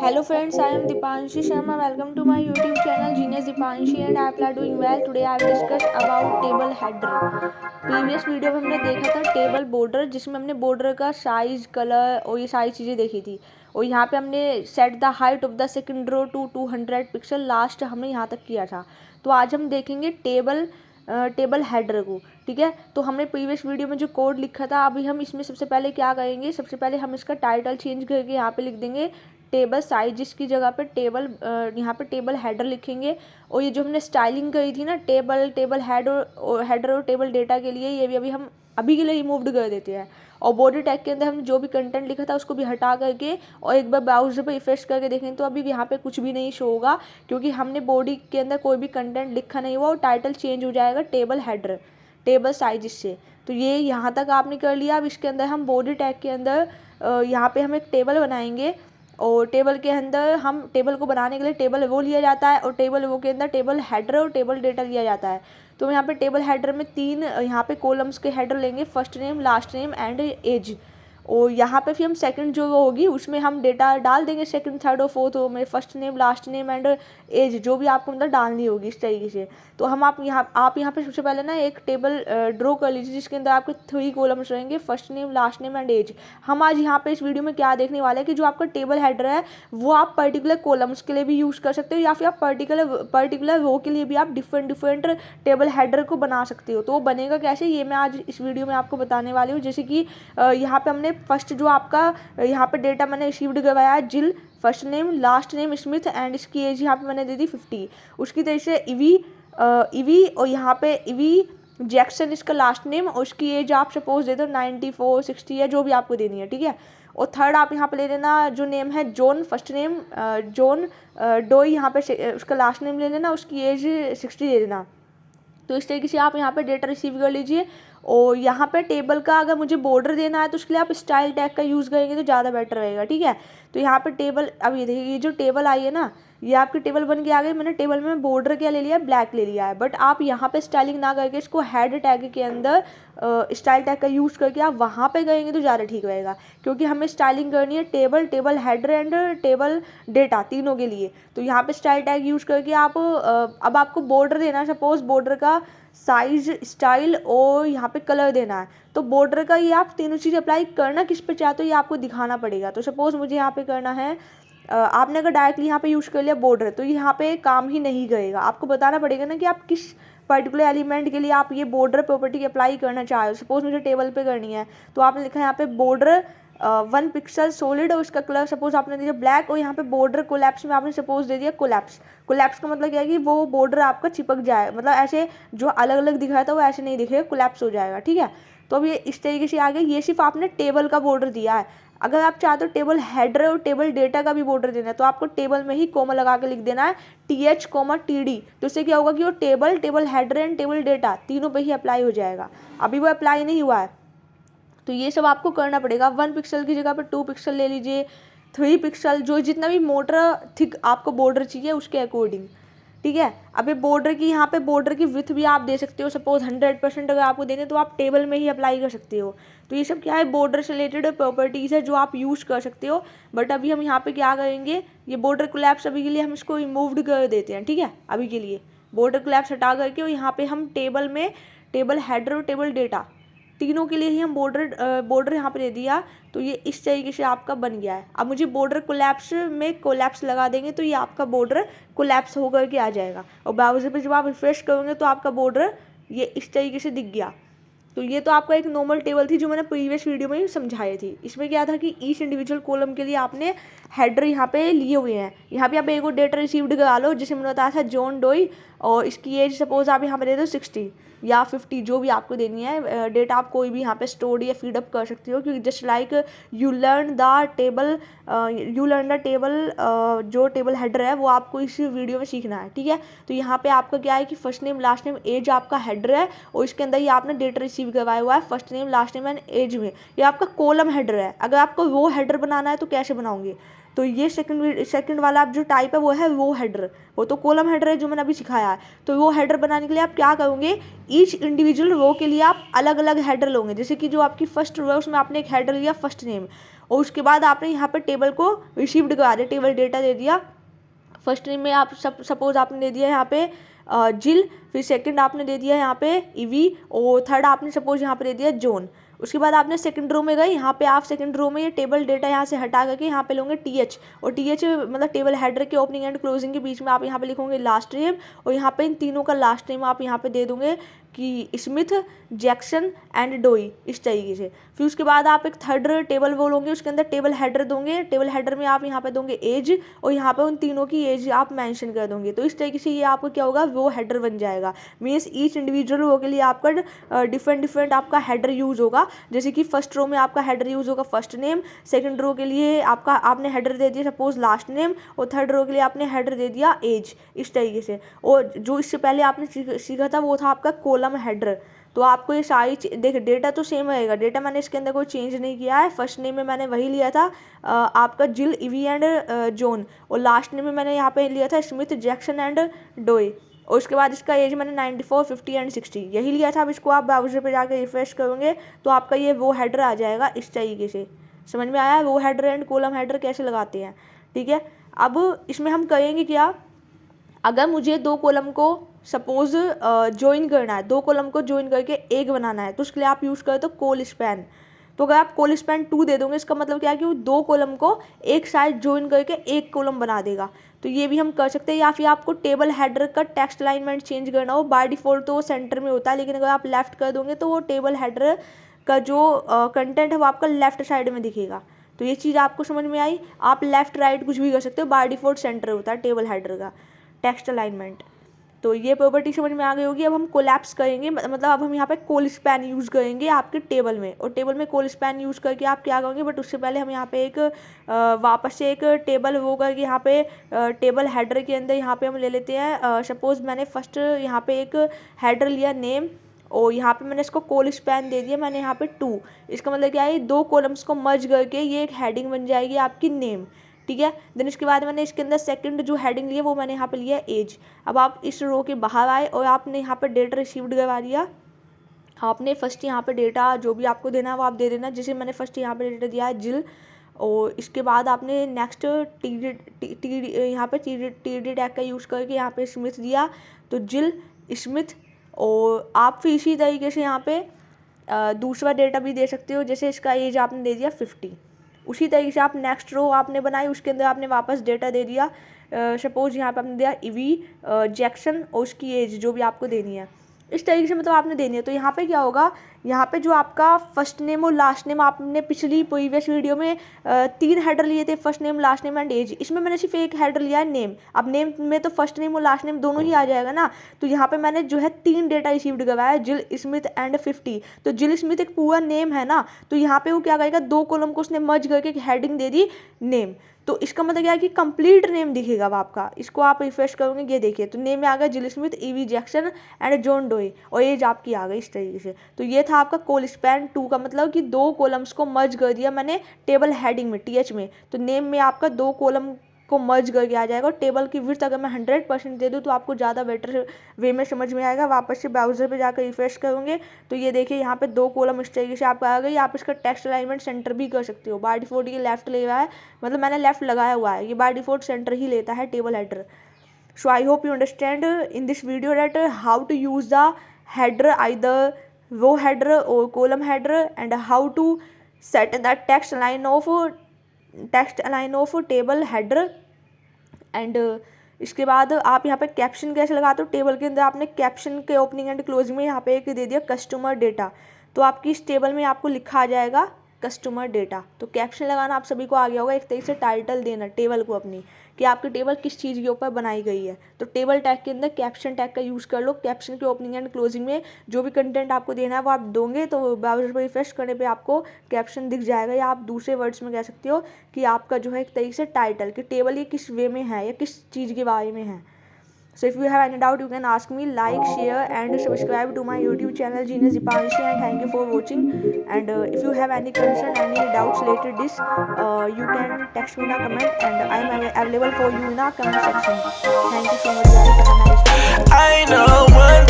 Hello friends, I am Dipanshi Sharma. Welcome to my YouTube channel Genius Dipanshi and I am doing well. Today I have discussed about table header. Previous video में हमने देखा था table border, जिसमें हमने border का size, colour और ये सारी चीज़ें देखी थी। और यहाँ पे हमने set the height of the second row to 200 pixel, last हमने यहाँ तक किया था। तो आज हम देखेंगे टेबल हेडर को। ठीक है, तो हमने प्रीवियस वीडियो में जो कोड लिखा था, अभी हम इसमें सबसे पहले क्या करेंगे, सबसे पहले हम इसका टाइटल चेंज करके यहाँ पे लिख देंगे टेबल साइज की जगह पे यहाँ पे टेबल हेडर लिखेंगे। और ये जो हमने स्टाइलिंग करी थी ना, टेबल हेडर और टेबल डेटा के लिए, ये भी हम अभी के लिए रिमूव्ड कर देते हैं। और बॉडी टैग के अंदर हमने जो भी कंटेंट लिखा था उसको भी हटा करके और एक बार ब्राउज़र पे रिफ्रेश करके देखें तो अभी यहाँ पे कुछ भी नहीं शो होगा, क्योंकि हमने बॉडी के अंदर कोई भी कंटेंट लिखा नहीं हुआ और टाइटल चेंज हो जाएगा टेबल हेडर टेबल साइज से। तो ये यहाँ तक आपने कर लिया। अब इसके अंदर हम बॉडी टैग के अंदर यहाँ पे हम एक टेबल बनाएंगे और टेबल के अंदर हम टेबल को बनाने के लिए टेबल वो लिया जाता है और टेबल वो के अंदर टेबल हेडर और टेबल डेटा लिया जाता है। तो यहाँ पे टेबल हेडर में 3 यहाँ पे कॉलम्स के हेडर लेंगे, first name, last name and age. और यहाँ पे फिर हम सेकंड जो होगी उसमें हम डेटा डाल देंगे, सेकंड, थर्ड और फोर्थ रो में first name, last name and age जो भी आपको मतलब डालनी होगी इस तरीके से। तो हम आप यहाँ पे सबसे पहले ना एक टेबल ड्रॉ कर लीजिए जिसके अंदर आपके 3 कॉलम्स रहेंगे, first name, last name and age. हम आज यहाँ पे इस वीडियो में क्या देखने वाले हैं कि जो आपका टेबल हेडर है वो आप पर्टिकुलर कॉलम्स के लिए भी यूज़ कर सकते हो या फिर आप पर्टिकुलर रो के लिए भी आप डिफरेंट टेबल हेडर को बना सकते हो। तो वो बनेगा कैसे, ये मैं आज इस वीडियो में आपको बताने वाली हूँ। जैसे कि यहाँ पे हमने फर्स्ट जो आपका यहाँ पे डेटा मैंने रिसीव्ड करवाया है, जिल, first name, last name Smith and इसकी एज यहाँ पे मैंने दे दी 50। उसकी तरह से ईवी और यहाँ पे ईवी जैक्सन इसका लास्ट नेम और उसकी एज आप सपोज दे दो 94, 60 या जो भी आपको देनी है। ठीक है, और थर्ड आप यहाँ पे ले लेना जो नेम है जॉन, फर्स्ट नेम जॉन डोई, यहाँ पे उसका लास्ट नेम ले लेना, उसकी एज 60 दे देना। तो इस तरीके से आप यहाँ पे डेटा रिसीव कर लीजिए। और यहाँ पे टेबल का अगर मुझे बॉर्डर देना है तो उसके लिए आप स्टाइल टैग का यूज़ करेंगे तो ज़्यादा बेटर रहेगा। ठीक है, तो यहाँ पे टेबल, अब ये देखिए ये जो टेबल आई है ना, ये आपकी टेबल बन के आ गई। मैंने टेबल में बॉर्डर क्या ले लिया है, ब्लैक ले लिया है। बट आप यहाँ पे स्टाइलिंग ना करके इसको हेड टैग के अंदर स्टाइल टैग का यूज़ करके आप वहाँ पे करेंगे तो ज़्यादा ठीक रहेगा, क्योंकि हमें स्टाइलिंग करनी है table header and table data तीनों के लिए। तो यहाँ पे स्टाइल टैग यूज़ करके आप अब आपको बॉर्डर देना है, सपोज बॉर्डर का साइज, स्टाइल और यहाँ पे कलर देना है। तो बॉर्डर का ये आप तीनों चीज़ अप्लाई करना किस पे चाहते हो ये आपको दिखाना पड़ेगा। तो सपोज मुझे यहाँ पे करना है, आपने अगर डायरेक्टली यहाँ पे यूज़ कर लिया बॉर्डर तो यहाँ पे काम ही नहीं करेगा। आपको बताना पड़ेगा ना कि आप किस पर्टिकुलर एलिमेंट के लिए आप ये बॉर्डर प्रॉपर्टी अप्लाई करना चाह रहे हो। सपोज मुझे टेबल पे करनी है तो आपने लिखा है यहाँ पे बॉर्डर 1 पिक्सल सॉलिड और उसका कलर सपोज आपने दिया ब्लैक, और यहाँ पे बॉर्डर कोलैप्स में आपने सपोज दे दिया कोलैप्स। कोलैप्स का मतलब क्या है कि वो बॉर्डर आपका चिपक जाए, मतलब ऐसे जो अलग अलग दिख रहा था वो ऐसे नहीं दिखेगा, कोलैप्स हो जाएगा। ठीक है, तो अब ये इस तरीके से आ गया। ये सिर्फ आपने टेबल का बॉर्डर दिया है। अगर आप चाहते हो टेबल हेडर और टेबल डेटा का भी बॉर्डर देना है तो आपको टेबल में ही कोमा लगा के लिख देना है TH, TD। तो इससे क्या होगा कि वो table header and table data तीनों पे ही अप्लाई हो जाएगा। अभी वो अप्लाई नहीं हुआ है तो ये सब आपको करना पड़ेगा। 1 पिक्सल की जगह पर 2 पिक्सल ले लीजिए, 3 पिक्सल, जो जितना भी मोटा थिक आपको बॉर्डर चाहिए उसके अकॉर्डिंग। ठीक है, अब ये बॉर्डर की यहाँ पे बॉर्डर की विड्थ भी आप दे सकते हो। सपोज 100% अगर आपको देने तो आप टेबल में ही अप्लाई कर सकते हो। तो ये सब क्या है, बॉर्डर से रिलेटेड प्रॉपर्टीज़ है जो आप यूज़ कर सकते हो। बट अभी हम यहाँ पे क्या करेंगे, ये बॉर्डर कोलैप्स अभी के लिए हम इसको रिमूव्ड कर देते हैं। ठीक है, अभी के लिए बॉर्डर कोलैप्स हटा करके और यहाँ पे हम टेबल में टेबल हेडर और टेबल डेटा तीनों के लिए ही हम बॉर्डर यहाँ पे दे दिया। तो ये इस तरीके से आपका बन गया है। अब मुझे बॉर्डर कोलैप्स में कोलैप्स लगा देंगे तो ये आपका बॉर्डर कोलैप्स होकर के आ जाएगा। और ब्राउज़र पे जब आप रिफ्रेश करोगे तो आपका बॉर्डर ये इस तरीके से दिख गया। तो ये तो आपका एक नॉर्मल टेबल थी जो मैंने प्रीवियस वीडियो में ही समझाई थी। इसमें क्या था कि ईच इंडिविजुअल कॉलम के लिए आपने हेडर यहाँ पे लिए हुए हैं। यहाँ पे आप एक और डेटा रिसीव्ड करा लो, जैसे मैंने बताया था जॉन डोई, और इसकी एज सपोज आप यहाँ पे दे दो 60 या 50 जो भी आपको देनी है। डेटा आप कोई भी यहाँ पे स्टोर या फीडअप कर सकते हो, क्योंकि just like you learn the table जो टेबल हेडर है वो आपको इस वीडियो में सीखना है। ठीक है, तो यहाँ पे आपका क्या है कि first name, last name, age आपका हेडर है और इसके अंदर ही आपने डेटा रिसीव करवाया हुआ है first name, last name and age में। ये आपका कॉलम हेडर है। अगर आपको वो हेडर बनाना है तो कैसे बनाओगे, तो ये सेकंड वाला जो टाइप है वो हेडर, वो तो कॉलम हेडर है जो मैंने अभी सिखाया है। तो वो हेडर बनाने के लिए आप क्या करोगे, ईच इंडिविजुअल रो के लिए आप अलग अलग हेडर लोगे। जैसे कि जो आपकी फर्स्ट रो है उसमें आपने एक हेडर लिया फर्स्ट नेम, और उसके बाद आपने यहाँ पर टेबल को रिसीव्ड करा दिया, टेबल डेटा दे दिया। फर्स्ट नेम में आप सपोज आपने दे दिया यहाँ पे जिल, फिर सेकंड आपने दे दिया यहाँ पे ईवी, और थर्ड आपने सपोज यहाँ पे दे दिया जॉन। उसके बाद आपने सेकंड रो में गए, यहाँ पे आप सेकंड रो में ये टेबल डेटा यहाँ से हटा करके यहाँ पे लोगे टीएच, और टीएच मतलब टेबल हेडर के ओपनिंग एंड क्लोजिंग के बीच में आप यहाँ पे लिखोगे लास्ट नेम, और यहाँ पे इन तीनों का लास्ट नेम आप यहाँ पे दे दोगे कि स्मिथ, जैक्सन एंड डोई, इस तरीके से। फिर उसके बाद आप एक थर्ड टेबल वो लोगे, उसके अंदर टेबल हेडर दोगे, टेबल हेडर में आप यहाँ पे दोगे एज, और यहाँ पे उन तीनों की एज आप मेंशन कर दोगे। तो इस तरीके से ये आपको क्या होगा, वो हेडर बन जाएगा। मीन्स ईच इंडिविजुअल रो के लिए आपका डिफरेंट आपका हेडर यूज होगा। जैसे कि फर्स्ट रो में आपका हेडर यूज होगा फर्स्ट नेम, सेकंड रो के लिए आपने हेडर दे दिया सपोज लास्ट नेम, और थर्ड रो के लिए आपने हेडर दे दिया एज, इस तरीके से। और जो इससे पहले आपने सीखा था वो था आपका कॉलम हेडर। तो आपको ये सारी देखिए डेटा तो सेम रहेगा, डेटा मैंने इसके अंदर कोई चेंज नहीं किया है। फर्स्ट नेम में मैंने वही लिया था आपका जिल, ईवी एंड जॉन, और लास्ट नेम में मैंने यहाँ पे लिया था स्मिथ, जैक्सन एंड डोई, और उसके बाद इसका एज मैंने 94, 50 एंड 60 यही लिया था। अब इसको आप ब्राउजर पे जाकर रिफ्रेश करोगे तो आपका ये वो हेडर आ जाएगा इस तरीके से। समझ में आया वो हेडर एंड कॉलम हेडर कैसे लगाते हैं, ठीक है। अब इसमें हम करेंगे क्या, अगर मुझे दो कॉलम को सपोज ज्वाइन करना है, दो कॉलम को ज्वाइन करके एक बनाना है, तो उसके लिए आप यूज़ करें तो कॉल स्पैन। तो अगर आप कॉल स्पैन 2 दे दोगे, इसका मतलब क्या है कि वो दो कॉलम को एक साइड ज्वाइन करके एक कॉलम बना देगा। तो ये भी हम कर सकते हैं। या फिर आपको टेबल हेडर का टेक्स्ट अलाइनमेंट चेंज करना हो, बाय डिफ़ॉल्ट तो वो सेंटर में होता है, लेकिन अगर आप लेफ्ट कर दोगे तो वो टेबल हेडर का जो कंटेंट है वो आपका लेफ्ट साइड में दिखेगा। तो ये चीज़ आपको समझ में आई। आप लेफ्ट राइट कुछ भी कर सकते हो, बाय डिफ़ॉल्ट सेंटर होता है टेबल हेडर का टेक्स्ट अलाइनमेंट। तो ये प्रॉपर्टी समझ में आ गई होगी। अब हम कोलैप्स करेंगे, मतलब अब हम यहाँ पे कॉल स्पैन यूज़ करेंगे आपके टेबल में, और टेबल में कॉल स्पैन यूज़ करके आप क्या करोगे, बट उससे पहले हम यहाँ पे एक वापस से एक टेबल वो करके यहाँ पे टेबल हेडर के अंदर यहाँ पे हम ले लेते हैं। सपोज़ मैंने फर्स्ट यहाँ पे एक हेडर लिया नेम, और यहाँ पे मैंने इसको कॉल स्पैन दे दिया मैंने यहाँ पे 2। इसका मतलब क्या है, दो कॉलम्स को मर्ज करके ये एक हेडिंग बन जाएगी आपकी नेम, ठीक है। देन इसके बाद मैंने इसके अंदर सेकंड जो हेडिंग लिया वो मैंने यहाँ पे लिया एज। अब आप इस रो के बाहर आए और आपने यहाँ पे डेटा रिसीव्ड करवा दिया। आपने फर्स्ट यहाँ पे डेटा जो भी आपको देना है वो आप दे देना। जैसे मैंने फर्स्ट यहाँ पे डेटा दिया है जिल, और इसके बाद आपने नेक्स्ट यहाँ पे टी डी टैग का यूज़ करके यहाँ पे स्मिथ दिया, तो जिल स्मिथ। और आप फिर इसी तरीके से यहाँ पे दूसरा डेटा भी दे सकते हो। जैसे इसका एज आपने दे दिया 50, उसी तरीके से आप नेक्स्ट रो आपने बनाई, उसके अंदर आपने वापस डेटा दे दिया। सपोज यहाँ पे आपने दिया ईवी, जैक्सन, और उसकी एज जो भी आपको देनी है, इस तरीके से मतलब आपने देनी है। तो यहाँ पे क्या होगा, यहाँ पे जो आपका फर्स्ट नेम और लास्ट नेम, आपने पिछली प्रीवियस वीडियो में 3 हेडर लिए थे, first name, last name and age. इसमें मैंने सिर्फ एक हेडर लिया है नेम। अब नेम में तो फर्स्ट नेम और लास्ट नेम दोनों ही आ जाएगा ना। तो यहाँ पे मैंने जो है 3 डेटा रिसीव्ड करवाया, जिल स्मिथ एंड 50। तो जिल स्मिथ एक पूरा नेम है ना, तो यहाँ पे वो क्या करेगा, दो कॉलम को उसने मर्ज करके एक हेडिंग दे दी नेम। तो इसका मतलब क्या है कि कंप्लीट नेम दिखेगा अब आपका। इसको आप रिफ्रेश करोगे, ये देखिए, तो नेम में आ गया Jill Smith, Evie, Jackson and John Doe, और एज आपकी आ गई इस तरीके से। तो ये था आपका कॉल स्पैन 2 का मतलब कि दो कॉलम्स को मर्ज कर दिया मैंने टेबल हेडिंग में, टीएच में। तो नेम में आपका दो कॉलम को मर्ज करके आ जाएगा। और टेबल की विड्थ अगर मैं 100% दे दूँ तो आपको ज़्यादा बेटर वे में समझ में आएगा। वापस से ब्राउज़र पे जाकर रिफ्रेश करोगे तो ये देखिए यहाँ पे दो कॉलम इस तरीके से आपका आ गई। आप इसका टेक्स्ट अलाइनमेंट सेंटर भी कर सकते हो। बाय डिफॉल्ट ये लेफ्ट ले रहा है, मतलब मैंने लेफ्ट लगाया हुआ है, ये बाय डिफॉल्ट सेंटर ही लेता है table header. So I hope you understand in this video that how to use the header, either row header or column header, and how to set the text line of table header। And इसके बाद आप यहाँ पे caption कैसे लगाते हो। Table के अंदर आपने कैप्शन के ओपनिंग एंड क्लोजिंग में यहाँ पे एक दे दिया कस्टमर डेटा, तो आपकी इस टेबल में आपको लिखा आ जाएगा कस्टमर डेटा। तो कैप्शन लगाना आप सभी को आ गया होगा, एक तरीके से टाइटल देना टेबल को अपनी, कि आपकी टेबल किस चीज़ के ऊपर बनाई गई है। तो टेबल टैग के अंदर कैप्शन टैग का यूज़ कर लो। कैप्शन के ओपनिंग एंड क्लोजिंग में जो भी कंटेंट आपको देना है वो आप दोगे, तो ब्राउज़र पर रिफ्रेश करने पे आपको कैप्शन दिख जाएगा। या आप दूसरे वर्ड्स में कह सकते हो कि आपका जो है एक तरीके से टाइटल, कि टेबल ये किस वे में है या किस चीज़ के बारे में है। So if you have any doubt, you can ask me. Like, share and subscribe to my YouTube channel Genius Dipanshi, and thank you for watching. And if you have any concern, any doubts related this, you can text me in a comment, and I am available for you in a comment section. Thank you so much guys. Have a nice day. I know one